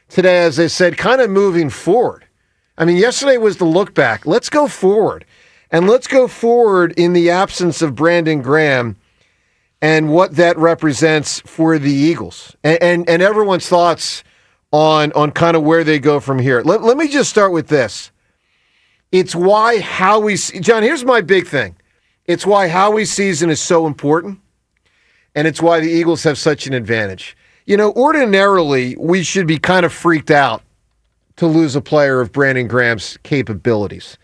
today, as I said, kind of moving forward. I mean, yesterday was the look back. Let's go forward. And let's go forward in the absence of Brandon Graham and what that represents for the Eagles and everyone's thoughts on kind of where they go from here. Let me just start with this. It's why Howie's... John, here's my big thing. It's why Howie's season is so important, and it's why the Eagles have such an advantage. You know, ordinarily, we should be kind of freaked out to lose a player of Brandon Graham's capabilities.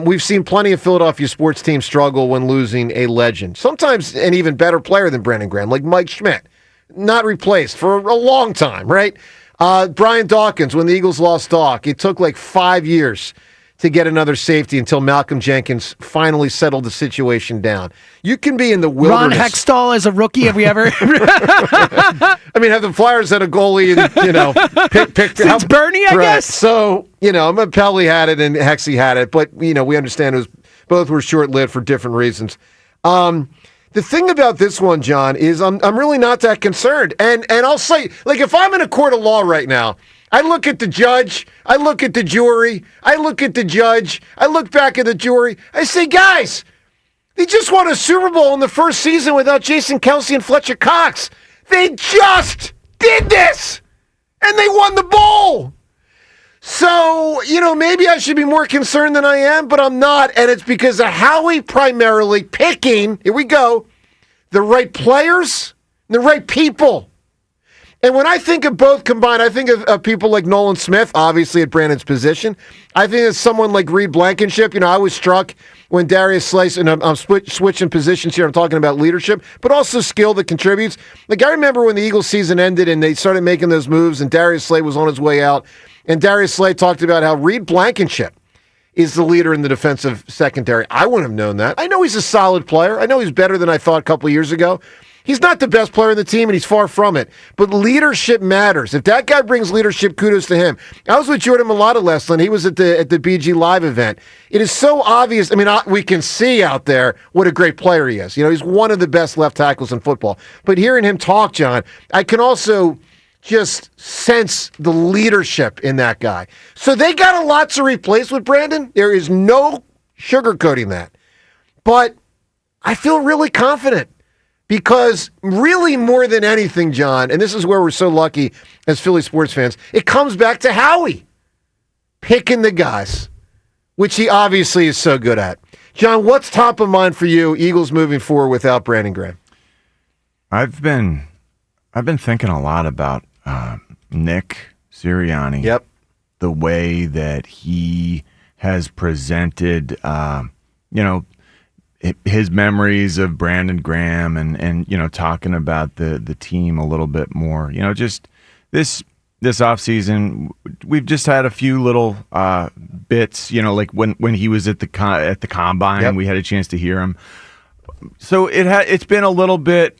We've seen plenty of Philadelphia sports teams struggle when losing a legend. Sometimes an even better player than Brandon Graham, like Mike Schmidt. Not replaced for a long time, right? Brian Dawkins, when the Eagles lost Dawk, it took like 5 years to get another safety until Malcolm Jenkins finally settled the situation down. You can be in the wilderness. Ron Hextall as a rookie, have we ever? I mean, have the Flyers had a goalie and, pick Since Bernie, I guess? So, Pelly had it and Hexy had it, but, we understand both were short-lived for different reasons. The thing about this one, John, is I'm really not that concerned. And I'll say, like, if I'm in a court of law right now, I look at the judge, I look at the jury, I look at the judge, I look back at the jury, I say, guys, they just won a Super Bowl in the first season without Jason Kelce and Fletcher Cox. They just did this, and they won the bowl. So, maybe I should be more concerned than I am, but I'm not, and it's because of Howie primarily picking, here we go, the right players, the right people. And when I think of both combined, I think of people like Nolan Smith, obviously at Brandon's position. I think of someone like Reed Blankenship. I was struck when Darius Slice, and I'm switching positions here, I'm talking about leadership, but also skill that contributes. Like, I remember when the Eagles season ended and they started making those moves and Darius Slay was on his way out, and Darius Slay talked about how Reed Blankenship is the leader in the defensive secondary. I wouldn't have known that. I know he's a solid player. I know he's better than I thought a couple of years ago. He's not the best player in the team, and he's far from it. But leadership matters. If that guy brings leadership, kudos to him. I was with Jordan Mailata last night. He was at the BG Live event. It is so obvious. I mean, we can see out there what a great player he is. He's one of the best left tackles in football. But hearing him talk, John, I can also just sense the leadership in that guy. So they got a lot to replace with Brandon. There is no sugarcoating that. But I feel really confident. Because really more than anything, John, and this is where we're so lucky as Philly sports fans, it comes back to Howie picking the guys, which he obviously is so good at. John, what's top of mind for you, Eagles moving forward without Brandon Graham? I've been thinking a lot about Nick Sirriani. Yep. The way that he has presented, his memories of Brandon Graham and talking about the team a little bit more. Just this offseason, we've just had a few little bits, like when he was at the combine, yep. We had a chance to hear him. So it's been a little bit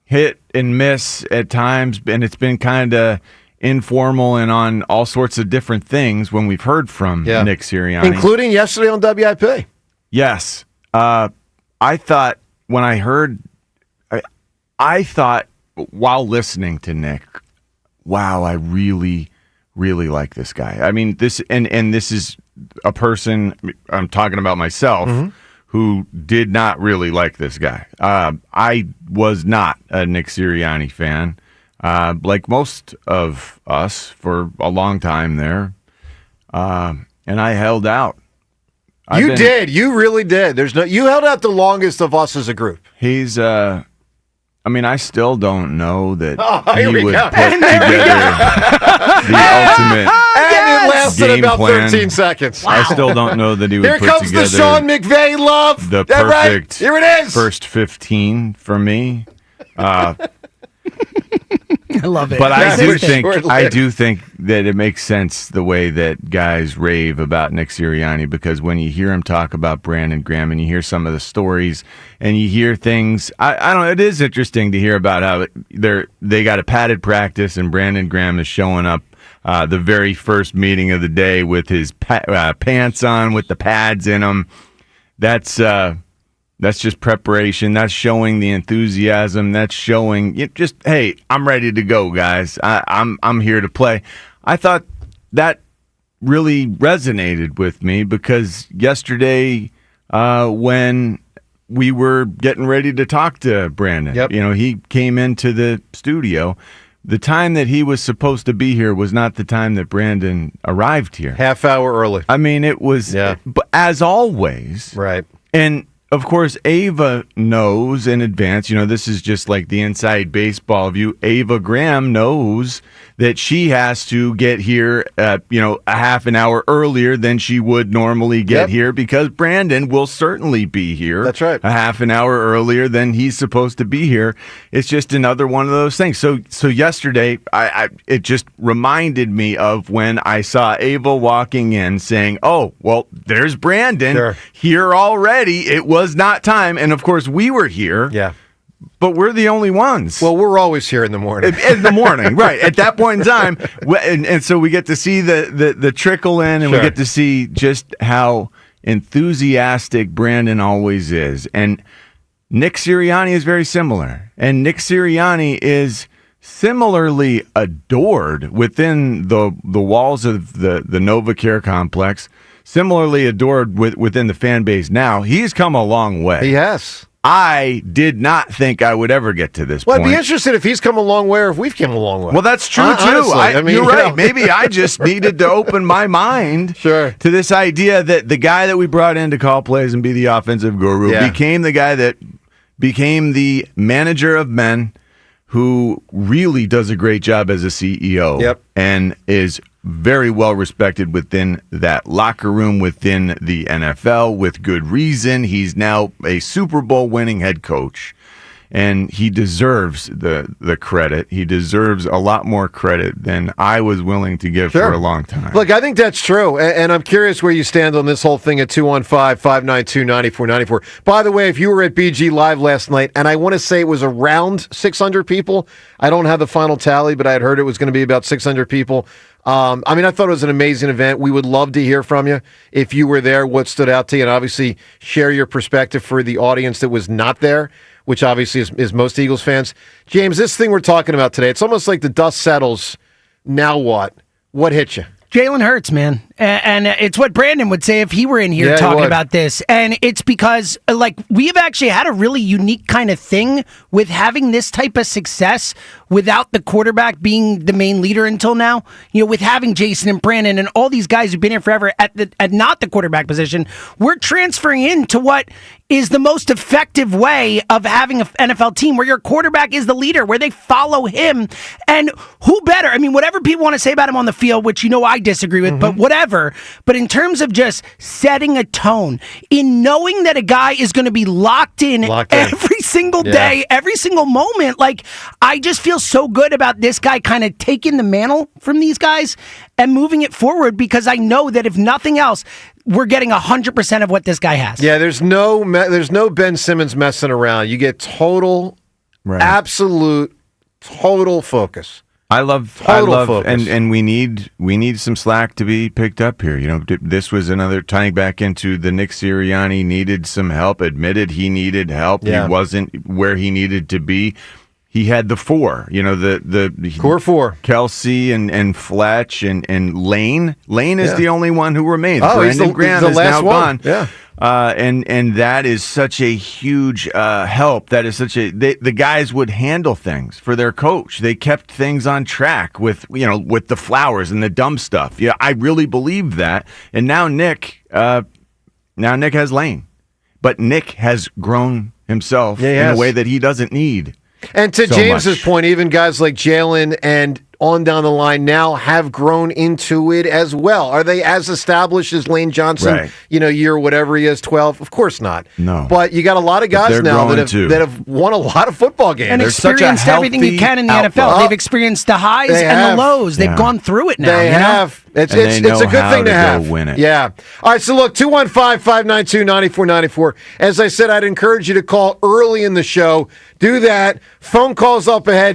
hit and miss at times, and it's been kind of informal and on all sorts of different things when we've heard from Nick Sirriani. Including yesterday on WIP. Yes. I thought when I heard, I thought while listening to Nick, wow, I really, really like this guy. I mean, this is a person, I'm talking about myself, who did not really like this guy. I was not a Nick Sirianni fan, like most of us for a long time there, and I held out. You did. You really did. You held out the longest of us as a group. He's, I still don't know that he would put together the ultimate and it lasted game about plan. 13 seconds. Wow. I still don't know that he would Here put comes together the Sean McVay love. The that perfect right? Here it is. First 15 for me. I love it. But I do think that it makes sense the way that guys rave about Nick Sirianni, because when you hear him talk about Brandon Graham and you hear some of the stories and you hear things, I don't know, it is interesting to hear about how they got a padded practice and Brandon Graham is showing up the very first meeting of the day with his pants on with the pads in them. That's That's just preparation. That's showing the enthusiasm. That's showing just, hey, I'm ready to go, guys. I'm here to play. I thought that really resonated with me because yesterday when we were getting ready to talk to Brandon, he came into the studio. The time that he was supposed to be here was not the time that Brandon arrived here. Half hour early. I mean, it was, as always. Right. And, of course, Ava knows in advance, this is just like the inside baseball view. Ava Graham knows that she has to get here, a half an hour earlier than she would normally get here because Brandon will certainly be here. That's right. A half an hour earlier than he's supposed to be here. It's just another one of those things. So yesterday, it just reminded me of when I saw Ava walking in saying, oh, well, there's Brandon here already. It was not time. And, of course, we were here. Yeah. But we're the only ones. Well, we're always here in the morning. In the morning, right. At that point in time. And so we get to see the trickle in, and we get to see just how enthusiastic Brandon always is. And Nick Sirriani is very similar. And Nick Sirriani is similarly adored within the walls of the NovaCare complex, similarly adored within the fan base now. He's come a long way. He has. I did not think I would ever get to this point. I'd be interested if he's come a long way or if we've come a long way. Well, that's true, too. Honestly, You're right. Maybe I just needed to open my mind to this idea that the guy that we brought in to call plays and be the offensive guru became the guy that became the manager of men who really does a great job as a CEO and is very well respected within that locker room, within the NFL, with good reason. He's now a Super Bowl winning head coach, and he deserves the credit. He deserves a lot more credit than I was willing to give for a long time. Look, I think that's true, and I'm curious where you stand on this whole thing at 215-592-9494. By the way, if you were at BG Live last night, and I want to say it was around 600 people, I don't have the final tally, but I had heard it was going to be about 600 people. I thought it was an amazing event. We would love to hear from you if you were there, what stood out to you, and obviously share your perspective for the audience that was not there, which obviously is most Eagles fans. James, this thing we're talking about today, it's almost like the dust settles. Now what? What hit you? Jalen Hurts, man. And it's what Brandon would say if he were in here talking about this. And it's because, we've actually had a really unique kind of thing with having this type of success without the quarterback being the main leader until now. With having Jason and Brandon and all these guys who've been here forever at not the quarterback position, we're transferring into what is the most effective way of having an NFL team where your quarterback is the leader, where they follow him. And who better? Whatever people want to say about him on the field, which I disagree with, but whatever. But in terms of just setting a tone, in knowing that a guy is going to be locked in every single day, every single moment, I just feel so good about this guy kind of taking the mantle from these guys and moving it forward, because I know that if nothing else, we're getting 100% of what this guy has. Yeah, there's no Ben Simmons messing around. You get total, absolute, total focus. I love focus. And we need some slack to be picked up here. This was another tying back into the Nick Sirianni needed some help, admitted he needed help. He wasn't where he needed to be. He had the four, the core four: Kelsey and Fletch and Lane. Lane is the only one who remains. Brandon Graham is now gone. Yeah. And that is such a huge help. That is the guys would handle things for their coach. They kept things on track with the flowers and the dumb stuff. Yeah, I really believe that. And now Nick has Lane, but Nick has grown himself in a way that he doesn't need. And to James's point, even guys like Jalen and on down the line now have grown into it as well. Are they as established as Lane Johnson, year whatever he is, 12? Of course not. No. But you got a lot of guys now that have won a lot of football games. And experienced everything you can in the NFL. They've experienced the highs and the lows. They've gone through it now. They have. It's a good thing to have. Win it. Yeah. All right, so look, 215-592-9494. As I said, I'd encourage you to call early in the show. Do that. Phone calls up ahead.